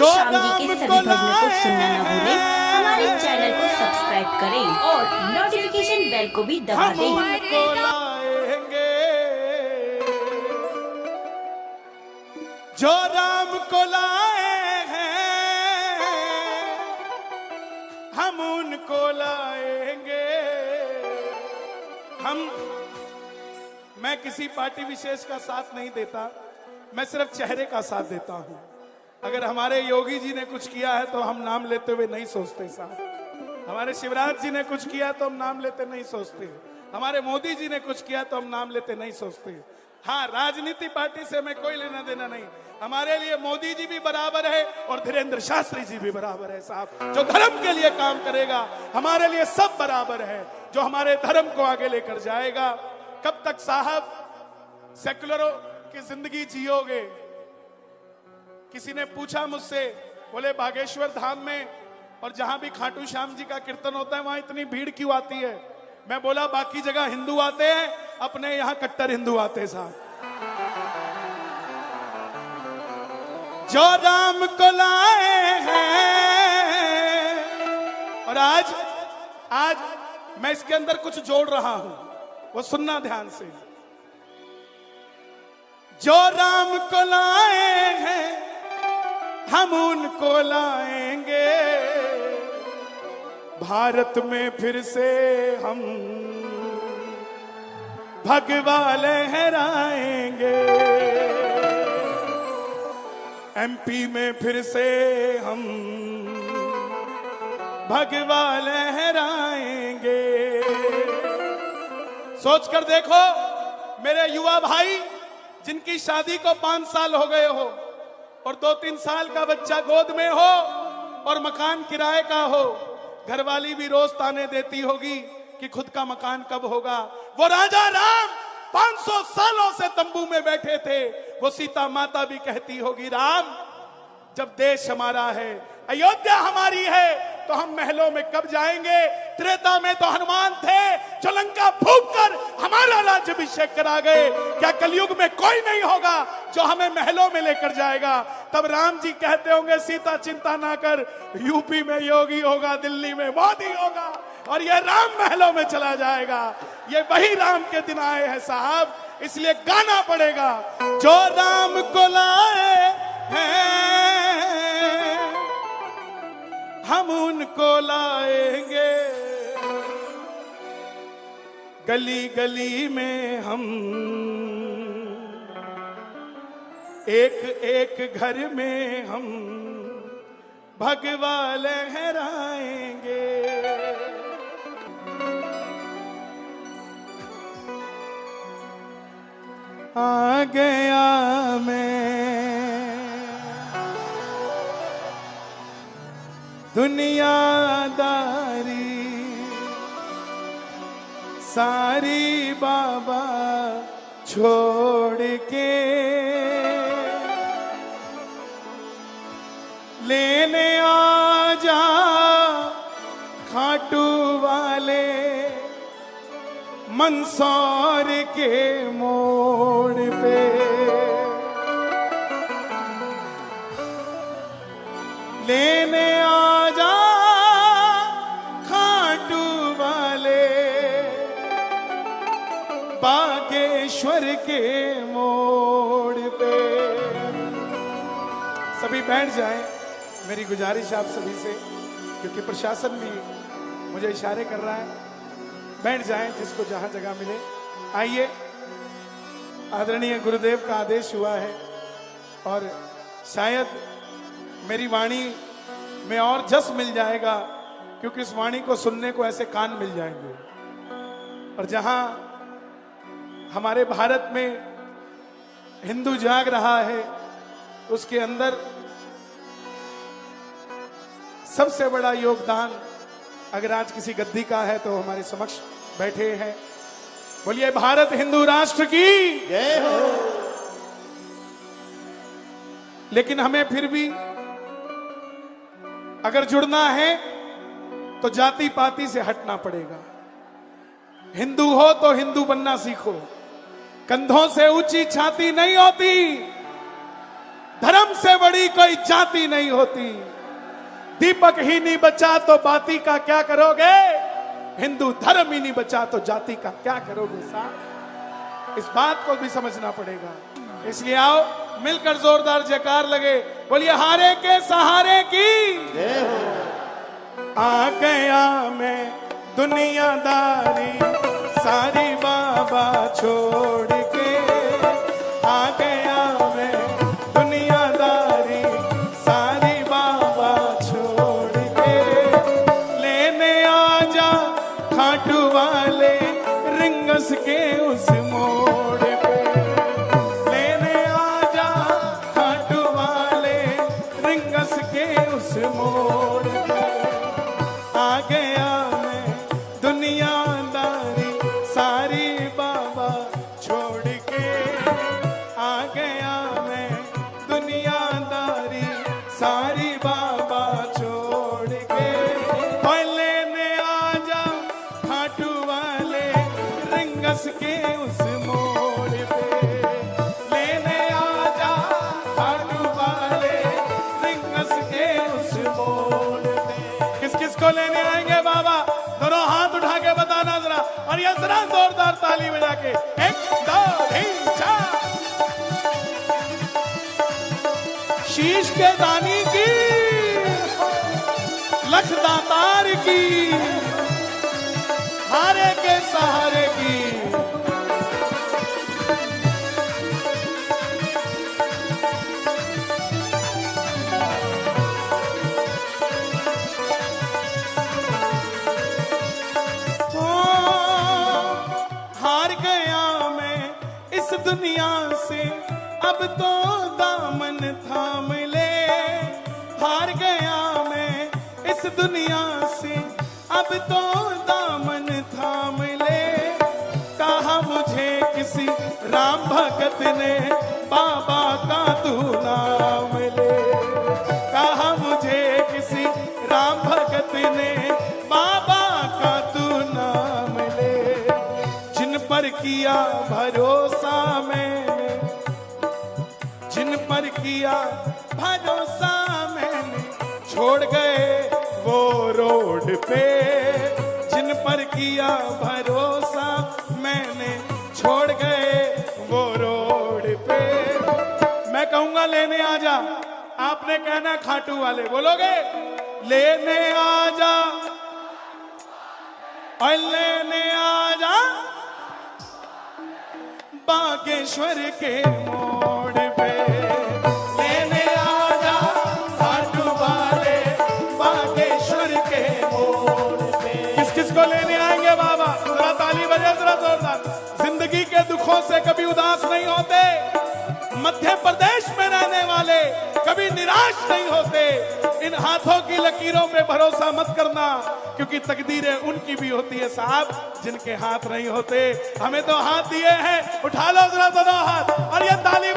श्याम जी के सभी भजनों को सुनना न भूलें। हमारे चैनल को सब्सक्राइब करें और नोटिफिकेशन बेल को भी दबा दें। जो राम को लाए हैं हम उनको लाएंगे। मैं किसी पार्टी विशेष का साथ नहीं देता, मैं सिर्फ चेहरे का साथ देता हूं। अगर हमारे योगी जी ने कुछ किया है तो हम नाम लेते हुए नहीं सोचते साहब। हमारे शिवराज जी ने कुछ किया तो हम नाम लेते नहीं सोचते। हमारे मोदी जी ने कुछ किया तो हम नाम लेते नहीं सोचते। हाँ, राजनीति पार्टी से मैं कोई लेना देना नहीं। हमारे लिए मोदी जी भी बराबर है और धीरेन्द्र शास्त्री जी भी बराबर है साहब। जो धर्म के लिए काम करेगा हमारे लिए सब बराबर है, जो हमारे धर्म को आगे लेकर जाएगा। कब तक साहब सेकुलरों की जिंदगी जियोगे? किसी ने पूछा मुझसे, बोले बागेश्वर धाम में और जहां भी खाटू श्याम जी का कीर्तन होता है वहां इतनी भीड़ क्यों आती है? मैं बोला बाकी जगह हिंदू आते हैं, अपने यहां कट्टर हिंदू आते हैं साहब। जो राम को लाए हैं। और आज मैं इसके अंदर कुछ जोड़ रहा हूं, वो सुनना ध्यान से। जो राम को लाए हैं हम उनको लाएंगे। भारत में फिर से हम भगवा लहराएंगे। एमपी में फिर से हम भगवा लहराएंगे। सोचकर देखो मेरे युवा भाई, जिनकी शादी को 5 साल हो गए हो और 2-3 साल का बच्चा गोद में हो और मकान किराए का हो, घरवाली भी रोज ताने देती होगी कि खुद का मकान कब होगा। वो राजा राम 500 सालों से तंबू में बैठे थे, वो सीता माता भी कहती होगी राम जब देश हमारा है, अयोध्या हमारी है, तो हम महलों में कब जाएंगे? त्रेता में तो हनुमान थे जो लंका फूंक कर हमारा राज्याभिषेक करा गए। क्या कलयुग में कोई नहीं होगा जो हमें महलों में लेकर जाएगा? तब राम जी कहते होंगे सीता चिंता ना कर, यूपी में योगी होगा, दिल्ली में मोदी होगा और ये राम महलों में चला जाएगा। ये वही राम के दिन आए हैं साहब, इसलिए गाना पड़ेगा। जो राम को लाए हैं हम उनको लाएंगे। गली गली में हम एक एक घर में हम भगवा लहराएंगे। आ गया मैं दुनियादारी सारी बाबा छोड़ के, लेने आ जा खाटू वाले मंदसौर के मोड़ पे। लेने आ जा खाटू वाले बागेश्वर के मोड़ पे। सभी बैठ जाएं, मेरी गुजारिश आप सभी से, क्योंकि प्रशासन भी मुझे इशारे कर रहा है। बैठ जाएं जिसको जहां जगह मिले। आइए, आदरणीय गुरुदेव का आदेश हुआ है और शायद मेरी वाणी में और जस मिल जाएगा, क्योंकि इस वाणी को सुनने को ऐसे कान मिल जाएंगे। और जहां हमारे भारत में हिंदू जाग रहा है, उसके अंदर सबसे बड़ा योगदान अगर आज किसी गद्दी का है तो हमारे समक्ष बैठे हैं। बोलिए भारत हिंदू राष्ट्र की जय हो। लेकिन हमें फिर भी अगर जुड़ना है तो जाति पाति से हटना पड़ेगा। हिंदू हो तो हिंदू बनना सीखो। कंधों से ऊंची छाती नहीं होती, धर्म से बड़ी कोई जाति नहीं होती। दीपक ही नहीं बचा तो बाती का क्या करोगे? हिंदू धर्म ही नहीं बचा तो जाति का क्या करोगे साहब? इस बात को भी समझना पड़ेगा। इसलिए आओ मिलकर जोरदार जयकार लगे, बोलिए हारे के सहारे की। आ गया मैं दुनियादारी सारी बाबा छोड़ के, आ गया मैं दुनियादारी सारी बाबा छोड़ के, लेने आजा खाटू वाले रिंगस के उस मोड़ पे, लेने आजा खाटू वाले रिंगस के उस मोड़ पे, आ गया मैं दुनियादारी सारी बाबा छोड़ के, आ गया मैं दुनियादारी सारी बाबा छोड़ के, और लेने आजा खाटू वाले रिंगस के उस मोड़ पे, लेने आजा खाटू वाले रिंगस के उस मोड़ पे। किस किस को लेने आएंगे बाबा? दोनों हाथ उठा के बताना जरा, और ये जरा जोरदार ताली बजा के। 1 2 3 4। शीश के दानी की, लख दातार की, हारे के सहारे की। हार गया मैं इस दुनिया से, अब तो दामन थाम ले। हार गया मैं इस दुनिया से, अब तो दामन थाम ले। कहा मुझे किसी राम भगत ने बाबा का तू नाम ले, कहा मुझे किसी राम भगत ने बाबा का तू नाम ले। जिन पर किया भरोसा मैंने, जिन पर किया भरोसा मैंने, छोड़ गए वो रोड पे। जिन पर किया भरोसा मैंने, छोड़ गए वो रोड पे। मैं कहूंगा लेने आजा, आपने कहना खाटू वाले, बोलोगे? लेने आजा और लेने आजा बागेश्वर के मोड़ पे, लेने आजा खाटू वाले बागेश्वर के मोड़ पे। किस किस को लेने आएंगे बाबा? जरा ताली बजे जरा जोरदार। जिंदगी के दुखों से कभी उदास नहीं होते, मध्य प्रदेश में रहने वाले कभी निराश नहीं होते। इन हाथों की लकीरों पे भरोसा मत करना, क्योंकि तकदीरें उनकी भी होती है साहब जिनके हाथ नहीं होते। हमें तो हाथ दिए हैं, उठा लो जरा दोनों हाथ और ये ताली